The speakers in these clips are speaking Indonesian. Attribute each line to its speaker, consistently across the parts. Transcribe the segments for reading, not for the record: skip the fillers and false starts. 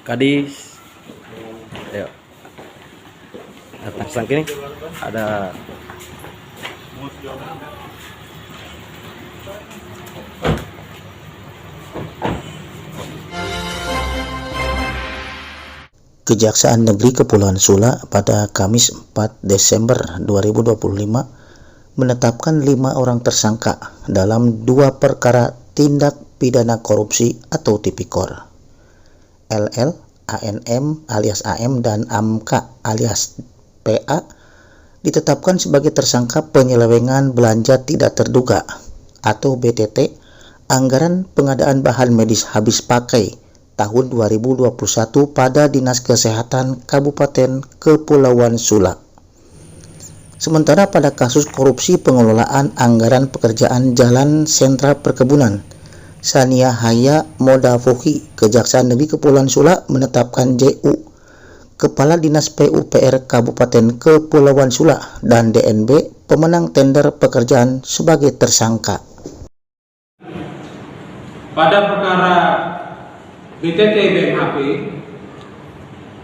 Speaker 1: Kadis. Ayo. Datang selang kini ada
Speaker 2: Kejaksaan Negeri Kepulauan Sula pada Kamis 4 Desember 2025 menetapkan 5 orang tersangka dalam 2 perkara tindak pidana korupsi atau tipikor. LL, ANM alias AM dan AMK alias PA ditetapkan sebagai tersangka penyelewengan belanja tidak terduga atau BTT anggaran pengadaan bahan medis habis pakai tahun 2021 pada Dinas Kesehatan Kabupaten Kepulauan Sula. Sementara pada kasus korupsi pengelolaan anggaran pekerjaan Jalan Sentra Perkebunan, Sania Haya Modafuhi, Kejaksaan Negeri Kepulauan Sula menetapkan JU, Kepala Dinas PUPR Kabupaten Kepulauan Sula, dan DNB, pemenang tender pekerjaan sebagai tersangka.
Speaker 3: Pada perkara BTT BMHP,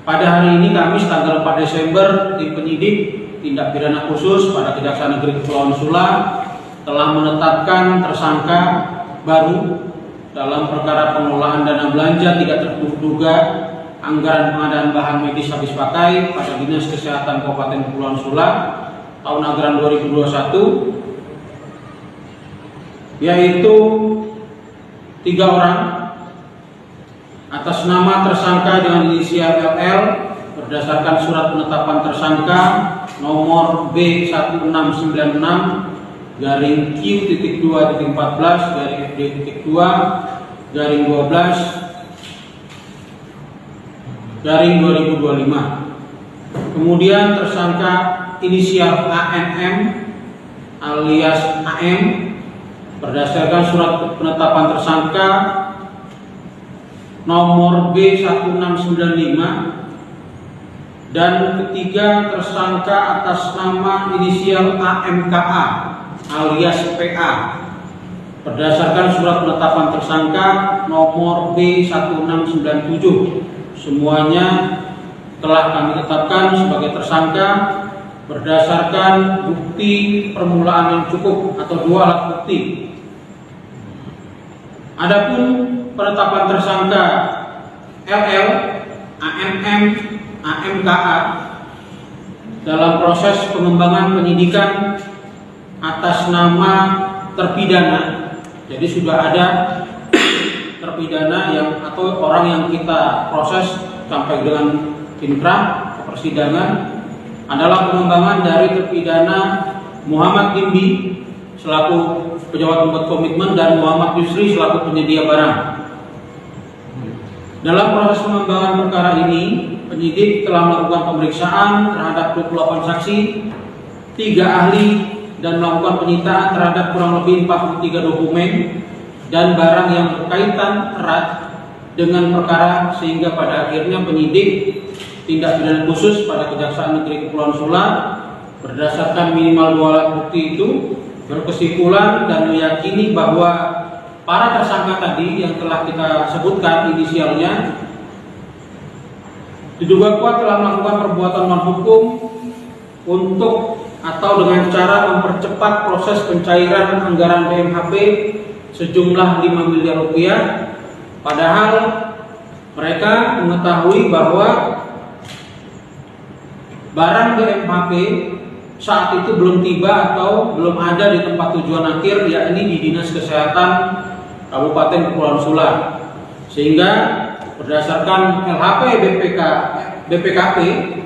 Speaker 3: pada hari ini Kamis tanggal 4 Desember, tim penyidik tindak pidana khusus pada Kejaksaan Negeri Kepulauan Sula telah menetapkan tersangka baru dalam perkara pengelolaan dana belanja tidak terduga anggaran pengadaan bahan medis habis pakai pada Dinas Kesehatan Kabupaten Kepulauan Sula tahun anggaran 2021, yaitu 3 orang atas nama tersangka dengan inisial LL berdasarkan surat penetapan tersangka nomor B1696 garing Q.2.14 garing FD.2 garing 12 garing 2025. Kemudian tersangka inisial ANM alias AM berdasarkan surat penetapan tersangka nomor B1695, dan ketiga tersangka atas nama inisial AMKA alias PA berdasarkan surat penetapan tersangka nomor B1697. Semuanya telah kami tetapkan sebagai tersangka berdasarkan bukti permulaan yang cukup atau 2 alat bukti. Adapun penetapan tersangka LL, ANM, AMKA dalam proses pengembangan penyidikan atas nama terpidana. Jadi sudah ada terpidana yang atau orang yang kita proses sampai dengan inkrah ke persidangan adalah pengembangan dari terpidana Muhammad Dimbi selaku pejabat pembuat komitmen dan Muhammad Yusri selaku penyedia barang. Dalam proses pengembangan perkara ini, penyidik telah melakukan pemeriksaan terhadap 28 saksi, 3 ahli, dan melakukan penyitaan terhadap kurang lebih 43 dokumen dan barang yang berkaitan erat dengan perkara, sehingga pada akhirnya penyidik tindak pidana khusus pada Kejaksaan Negeri Kepulauan Sula berdasarkan minimal 2 alat bukti itu berkesimpulan dan meyakini bahwa para tersangka tadi yang telah kita sebutkan inisialnya diduga kuat telah melakukan perbuatan melawan hukum untuk atau dengan cara mempercepat proses pencairan anggaran BMHP sejumlah 5 miliar rupiah, padahal mereka mengetahui bahwa barang BMHP saat itu belum tiba atau belum ada di tempat tujuan akhir, yakni di Dinas Kesehatan Kabupaten Kepulauan Sula, sehingga berdasarkan LHP BPKP,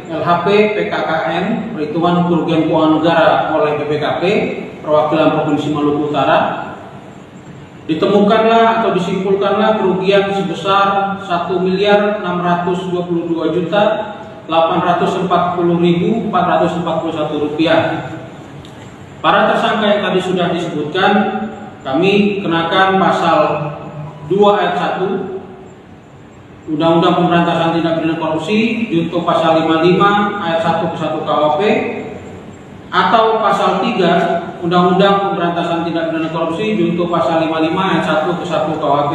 Speaker 3: LHP PKKN perhitungan kerugian keuangan negara oleh BPKP perwakilan Provinsi Maluku Utara, ditemukanlah atau disimpulkanlah kerugian sebesar 1.622.840.441 rupiah. Para tersangka yang tadi sudah disebutkan kami kenakan pasal 2 ayat 1 Undang-Undang Pemberantasan Tindak Pidana Korupsi junto pasal 55 ayat 1 ke 1 KUHP atau pasal 3 Undang-Undang Pemberantasan Tindak Pidana Korupsi junto pasal 55 ayat 1 ke 1 KUHP.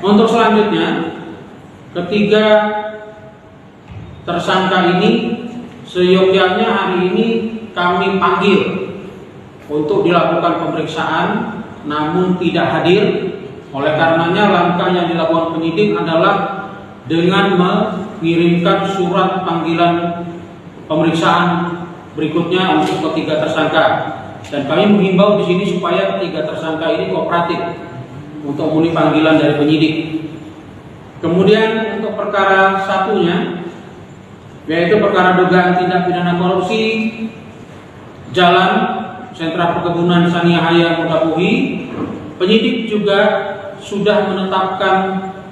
Speaker 3: Untuk selanjutnya ketiga tersangka ini seyogyanya hari ini kami panggil untuk dilakukan pemeriksaan, namun tidak hadir. Oleh karenanya langkah yang dilakukan penyidik adalah dengan mengirimkan surat panggilan pemeriksaan berikutnya untuk ketiga tersangka. Dan kami menghimbau di sini supaya ketiga tersangka ini kooperatif untuk memenuhi panggilan dari penyidik. Kemudian untuk perkara satunya, yaitu perkara dugaan tindak pidana korupsi jalan sentra perkebunan Saniyahaya Mudapuhi, penyidik juga sudah menetapkan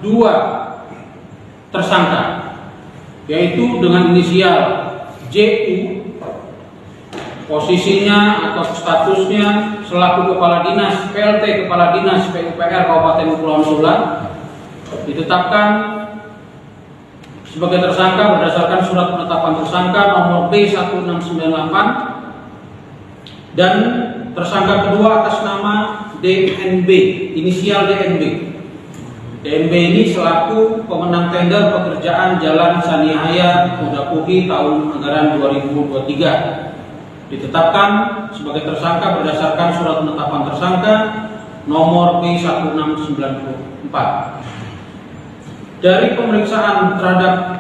Speaker 3: 2 tersangka, yaitu dengan inisial JU, posisinya atau statusnya selaku Kepala Dinas PLT Kepala Dinas PUPR Kabupaten Kepulauan Sula, ditetapkan sebagai tersangka berdasarkan surat penetapan tersangka nomor B1698, dan tersangka kedua atas nama DNB, inisial DNB. DNB ini selaku pemenang tender pekerjaan Jalan Saniyahaya Mudapuhi tahun anggaran 2023, ditetapkan sebagai tersangka berdasarkan surat penetapan tersangka nomor B1694. Dari pemeriksaan terhadap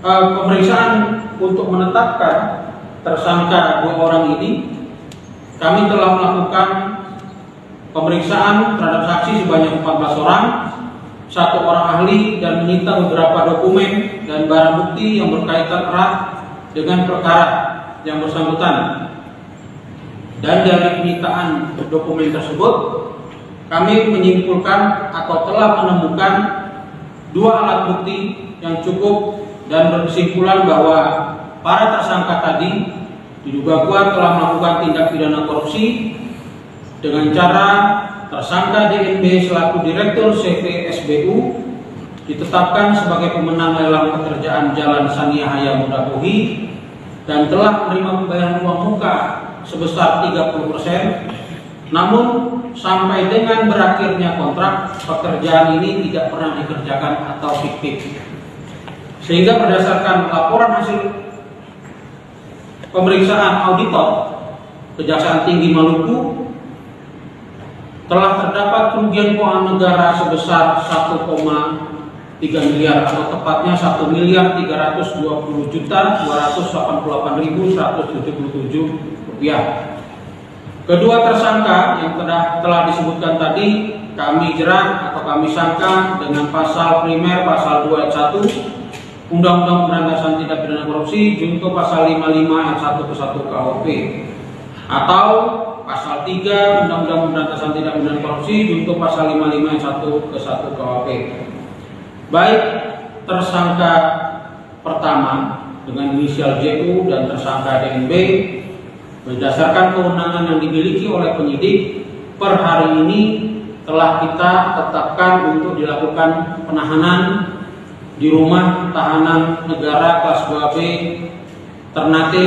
Speaker 3: pemeriksaan untuk menetapkan tersangka 2 orang ini, kami telah melakukan pemeriksaan terhadap saksi sebanyak 14 orang, 1 orang ahli, dan menyita beberapa dokumen dan barang bukti yang berkaitan erat dengan perkara yang bersangkutan. Dan dari penyitaan dokumen tersebut, kami menyimpulkan atau telah menemukan 2 alat bukti yang cukup dan berkesimpulan bahwa para tersangka tadi diduga kuat telah melakukan tindak pidana korupsi dengan cara tersangka DNB selaku Direktur CV SBU ditetapkan sebagai pemenang lelang pekerjaan Jalan Saniyahaya Mudapuhi dan telah menerima pembayaran uang muka sebesar 30%. Namun sampai dengan berakhirnya kontrak, pekerjaan ini tidak pernah dikerjakan atau fiktif. Sehingga berdasarkan laporan hasil pemeriksaan auditor Kejaksaan Tinggi Maluku, telah terdapat kerugian keuangan negara sebesar 1,3 miliar atau tepatnya 1.320.288.177 rupiah. Kedua tersangka yang telah disebutkan tadi kami jerat atau kami sangka dengan pasal primer pasal 2 ayat 1 Undang-Undang Pemberantasan Tindak Pidana Korupsi junto pasal 55 ayat 1 ke 1 KUHP, atau pasal 3 Undang-Undang Pemberantasan Tindak Pidana Korupsi junto pasal 55 ayat 1 ke 1 KUHP. Baik tersangka pertama dengan inisial JU dan tersangka DNB, berdasarkan kewenangan yang dimiliki oleh penyidik, per hari ini telah kita tetapkan untuk dilakukan penahanan di rumah tahanan negara kelas 2B Ternate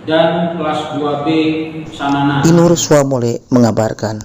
Speaker 3: dan kelas 2B Sanana.
Speaker 2: Inur Swamole mengabarkan.